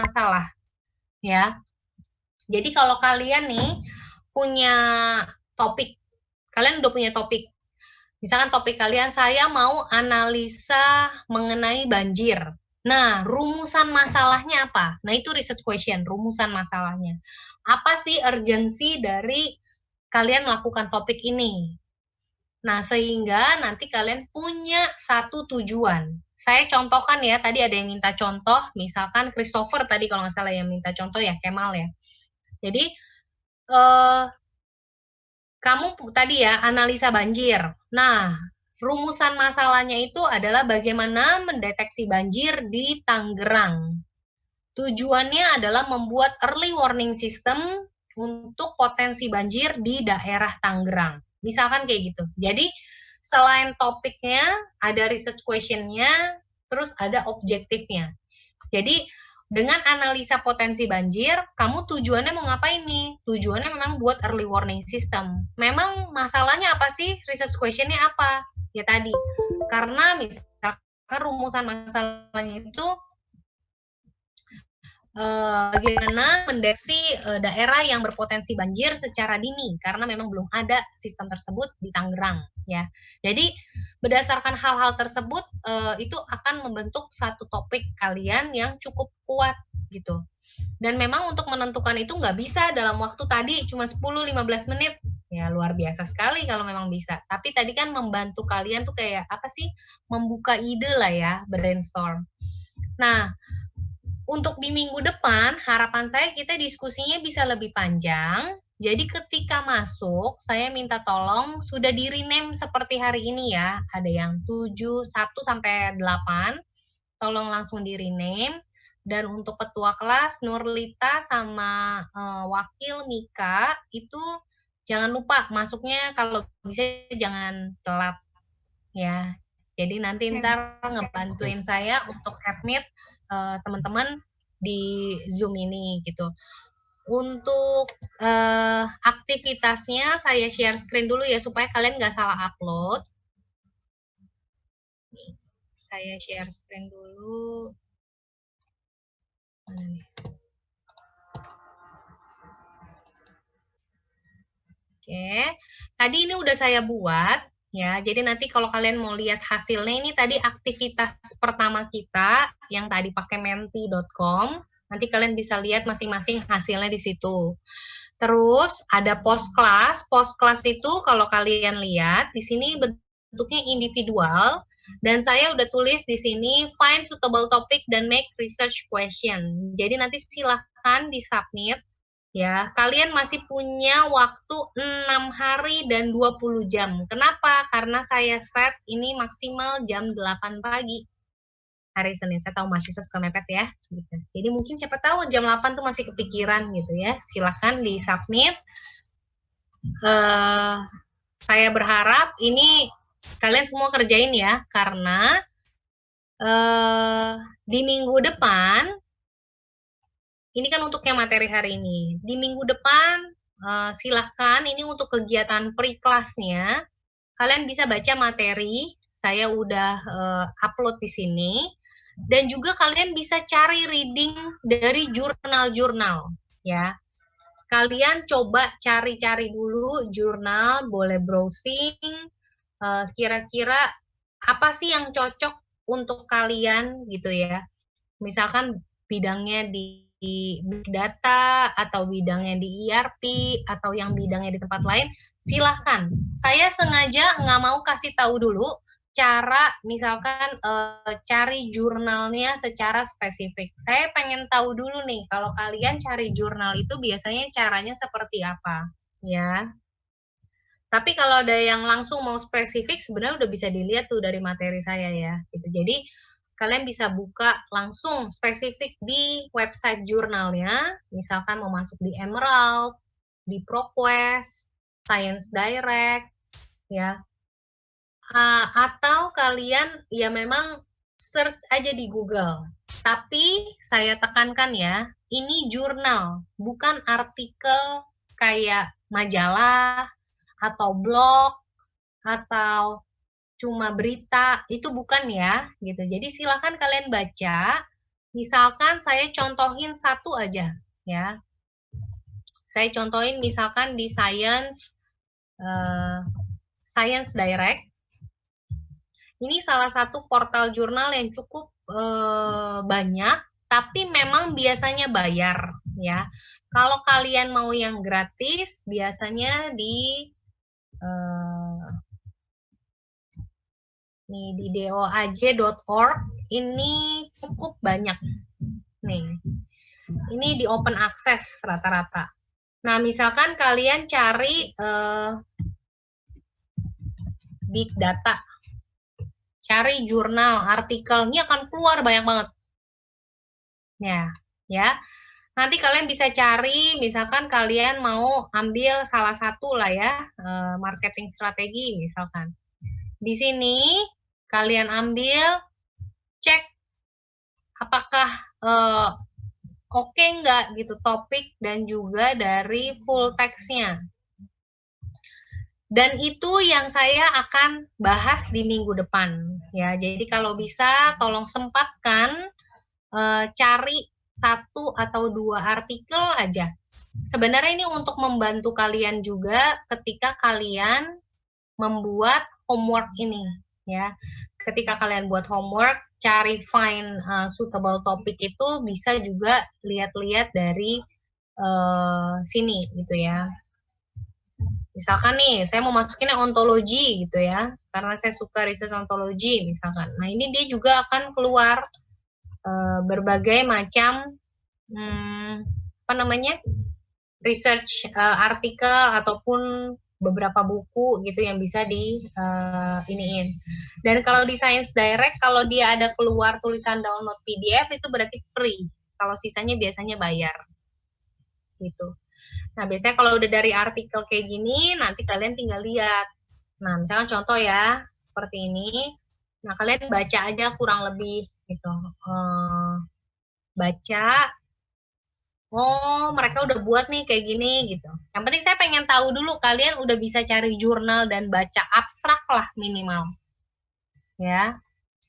masalah, ya. Jadi kalau kalian nih punya topik, kalian udah punya topik. Misalkan topik kalian, saya mau analisa mengenai banjir. Nah, rumusan masalahnya apa? Nah, itu research question, rumusan masalahnya. Apa sih urgensi dari kalian melakukan topik ini? Nah, sehingga nanti kalian punya satu tujuan. Saya contohkan ya, tadi ada yang minta contoh, misalkan Christopher tadi kalau nggak salah yang minta contoh ya, Kemal ya. Jadi, eh, kamu tadi ya analisa banjir. Nah, rumusan masalahnya itu adalah bagaimana mendeteksi banjir di Tangerang. Tujuannya adalah membuat early warning system untuk potensi banjir di daerah Tangerang. Misalkan kayak gitu. Jadi, selain topiknya, ada research question-nya, terus ada objektifnya. Jadi, dengan analisa potensi banjir, kamu tujuannya mau ngapain nih? Tujuannya memang buat early warning system. Memang masalahnya apa sih? Research question-nya apa? Ya tadi, karena misalkan rumusan masalahnya itu bagaimana mendeteksi daerah yang berpotensi banjir secara dini karena memang belum ada sistem tersebut di Tangerang ya. Jadi berdasarkan hal-hal tersebut itu akan membentuk satu topik kalian yang cukup kuat gitu. Dan memang untuk menentukan itu nggak bisa dalam waktu tadi cuma 10-15 menit. Ya luar biasa sekali kalau memang bisa. Tapi tadi kan membantu kalian tuh kayak apa sih? Membuka ide lah ya, brainstorm. Nah, untuk di minggu depan, harapan saya kita diskusinya bisa lebih panjang. Jadi ketika masuk, saya minta tolong sudah di-rename seperti hari ini ya. Ada yang 7, 1 sampai 8. Tolong langsung di-rename. Dan untuk ketua kelas, Nurlita sama wakil Mika, itu jangan lupa masuknya kalau bisa jangan telat ya. Jadi nanti ntar ngebantuin saya untuk admit teman-teman di Zoom ini gitu. Untuk aktivitasnya saya share screen dulu ya supaya kalian nggak salah upload. Nih, saya share screen dulu. Mana nih? Oke, tadi ini udah saya buat ya. Jadi nanti kalau kalian mau lihat hasilnya ini tadi aktivitas pertama kita yang tadi pakai menti.com. Nanti kalian bisa lihat masing-masing hasilnya di situ. Terus ada post class. Post class itu kalau kalian lihat di sini bentuknya individual dan saya udah tulis di sini find suitable topic dan make research question. Jadi nanti silahkan disubmit ya. Kalian masih punya waktu 6 hari dan 20 jam. Kenapa? Karena saya set ini maksimal jam 8 pagi. Hari Senin, saya tahu mahasiswa suka mepet ya. Gitu. Jadi mungkin siapa tahu jam 8 tuh masih kepikiran gitu ya. Silahkan di-submit. Saya berharap ini kalian semua kerjain ya. Karena di minggu depan, ini kan untuk yang materi hari ini. Di minggu depan, silahkan ini untuk kegiatan pre-classnya. Kalian bisa baca materi. Saya udah upload di sini. Dan juga kalian bisa cari reading dari jurnal-jurnal ya. Kalian coba cari-cari dulu jurnal, boleh browsing, kira-kira apa sih yang cocok untuk kalian gitu ya. Misalkan bidangnya di big data atau bidangnya di ERP atau yang bidangnya di tempat lain, silahkan. Saya sengaja nggak mau kasih tahu dulu cara misalkan cari jurnalnya secara spesifik. Saya pengen tahu dulu nih kalau kalian cari jurnal itu biasanya caranya seperti apa ya. Tapi kalau ada yang langsung mau spesifik sebenarnya udah bisa dilihat tuh dari materi saya ya gitu. Jadi kalian bisa buka langsung spesifik di website jurnalnya, misalkan mau masuk di Emerald, di ProQuest, Science Direct ya. Atau kalian ya memang search aja di Google. Tapi saya tekankan ya, ini jurnal, bukan artikel kayak majalah atau blog atau cuma berita, itu bukan ya gitu. Jadi silakan kalian baca Misalkan saya contohin satu aja, ya. Saya contohin misalkan di Science Direct. Ini salah satu portal jurnal yang cukup banyak, tapi memang biasanya bayar, ya. Kalau kalian mau yang gratis, biasanya di doaj.org ini cukup banyak. Nih, ini di open access rata-rata. Nah, misalkan kalian cari big data, cari jurnal, artikel, ini akan keluar banyak banget. Ya. Nanti kalian bisa cari, misalkan kalian mau ambil salah satu lah ya, marketing strategi misalkan. Di sini kalian ambil, cek apakah oke nggak gitu topik dan juga dari full text-nya. Dan itu yang saya akan bahas di minggu depan ya. Jadi kalau bisa tolong sempatkan cari 1 atau 2 artikel aja. Sebenarnya ini untuk membantu kalian juga ketika kalian membuat homework ini ya. Ketika kalian buat homework, cari find suitable topic itu bisa juga lihat-lihat dari sini gitu ya. Misalkan nih, saya mau masukinnya ontologi gitu ya, karena saya suka riset ontologi misalkan. Nah ini dia juga akan keluar berbagai macam research artikel ataupun beberapa buku gitu yang bisa di iniin. Dan kalau di Science Direct, kalau dia ada keluar tulisan download PDF itu berarti free. Kalau sisanya biasanya bayar. Gitu. Nah, biasanya kalau udah dari artikel kayak gini, nanti kalian tinggal lihat. Nah, misalkan contoh ya, seperti ini. Nah, kalian baca aja kurang lebih gitu. Baca, oh mereka udah buat nih kayak gini gitu. Yang penting saya pengen tahu dulu kalian udah bisa cari jurnal dan baca abstrak lah minimal. Ya,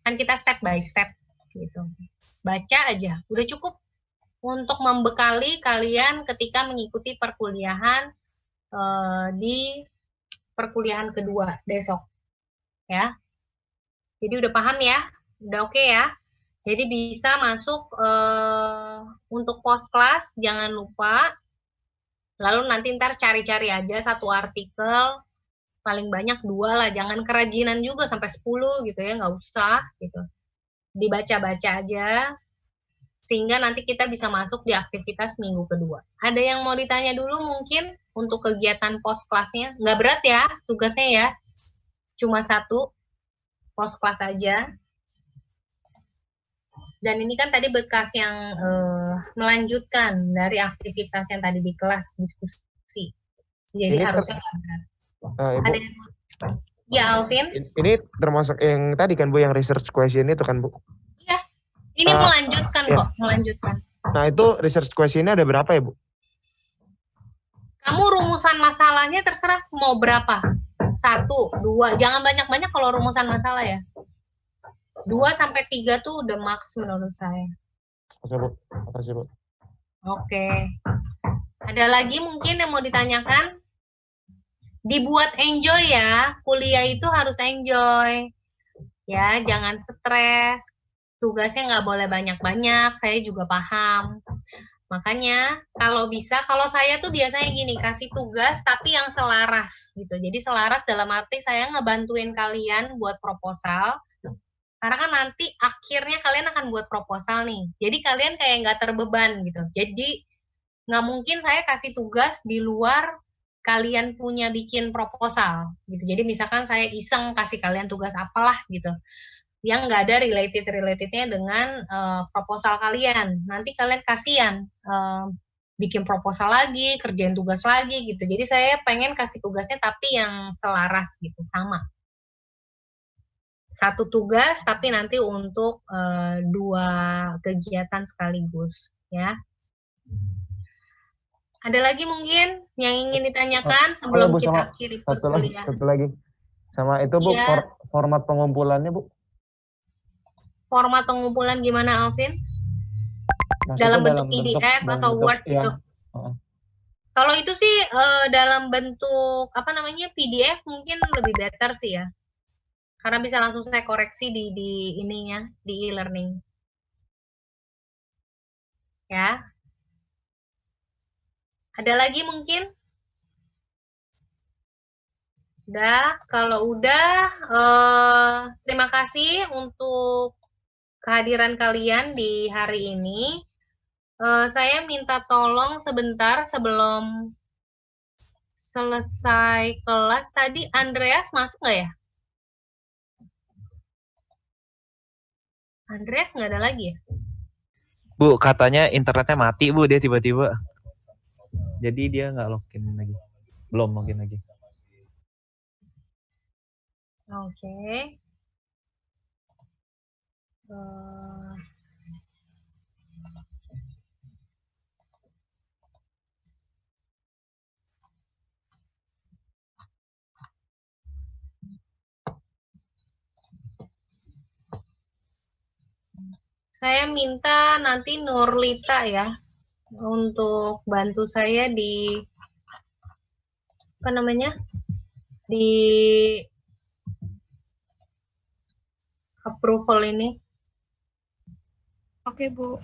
kan kita step by step gitu. Baca aja, udah cukup untuk membekali kalian ketika mengikuti perkuliahan di perkuliahan kedua besok. Ya, jadi udah paham ya? Udah oke ya? Jadi bisa masuk untuk post class, jangan lupa. Lalu nanti ntar cari-cari aja satu artikel, paling banyak 2 lah, jangan kerajinan juga sampai 10 gitu ya, nggak usah gitu. Dibaca-baca aja, sehingga nanti kita bisa masuk di aktivitas minggu kedua. Ada yang mau ditanya dulu mungkin untuk kegiatan post class-nya? Nggak berat ya tugasnya ya, cuma 1 post class aja. Dan ini kan tadi bekas yang melanjutkan dari aktivitas yang tadi di kelas diskusi. Jadi ini harusnya nggak berat. Ibu, ada yang... Ya, Alvin. Ini termasuk yang tadi kan Bu, yang research question itu kan Bu? Iya, ini melanjutkan kok, melanjutkan. Nah itu research questionnya ada berapa ya Bu? Kamu rumusan masalahnya terserah mau berapa. 1, 2, jangan banyak-banyak kalau rumusan masalah ya. 2-3 tuh udah max menurut saya. Oke Bu, makasih Bu. Oke. Ada lagi mungkin yang mau ditanyakan? Dibuat enjoy ya, kuliah itu harus enjoy. Ya, jangan stres. Tugasnya nggak boleh banyak-banyak, saya juga paham. Makanya kalau bisa, kalau saya tuh biasanya gini, kasih tugas tapi yang selaras gitu. Jadi selaras dalam arti saya ngebantuin kalian buat proposal. Karena kan nanti akhirnya kalian akan buat proposal nih. Jadi kalian kayak nggak terbeban gitu. Jadi nggak mungkin saya kasih tugas di luar kalian punya bikin proposal gitu. Jadi misalkan saya iseng kasih kalian tugas apalah gitu, yang nggak ada relatednya dengan proposal kalian. Nanti kalian kasihan bikin proposal lagi, kerjain tugas lagi gitu. Jadi saya pengen kasih tugasnya tapi yang selaras gitu, sama. 1 tugas tapi nanti untuk 2 kegiatan sekaligus ya. Ada lagi mungkin yang ingin ditanyakan sebelum Bu, kita akhiri perkuliahan? Satu lagi. Sama itu Bu, ya. Format pengumpulannya Bu. Format pengumpulan gimana Alvin? dalam bentuk PDF atau Word ya. gitu. Kalau itu sih dalam bentuk apa namanya PDF mungkin lebih better sih ya. Karena bisa langsung saya koreksi di ininya, di e-learning. Ya. Ada lagi mungkin? Udah, kalau udah terima kasih untuk kehadiran kalian di hari ini. Saya minta tolong sebentar sebelum selesai kelas. Tadi Andreas masuk nggak ya? Andreas nggak ada lagi ya? Bu, katanya internetnya mati Bu, dia tiba-tiba. Jadi dia nggak login lagi. Belum login lagi. Oke. Saya minta nanti Nurlita ya untuk bantu saya di apa namanya di approval ini. Oke, Bu.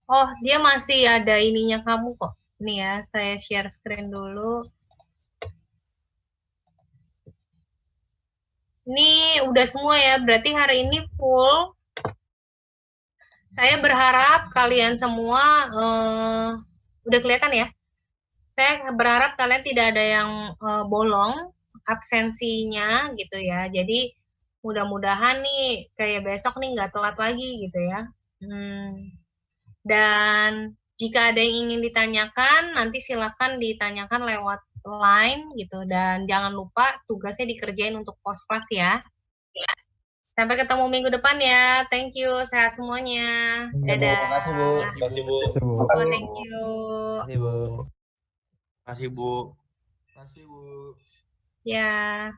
Oh, dia masih ada ininya kamu kok. Nih ya, saya share screen dulu. Ini udah semua ya, berarti hari ini full. Saya berharap kalian semua udah kelihatan ya. Saya berharap kalian tidak ada yang bolong absensinya gitu ya. Jadi mudah-mudahan nih kayak besok nih nggak telat lagi gitu ya. Dan jika ada yang ingin ditanyakan, nanti silakan ditanyakan lewat line gitu. Dan jangan lupa tugasnya dikerjain untuk post class ya. Sampai ketemu minggu depan ya. Thank you. Sehat semuanya. Dadah. Terima kasih, Bu. Terima kasih Bu. Oh, thank you. Terima kasih Bu. Makasih Bu. Terima kasih, Bu. Ya.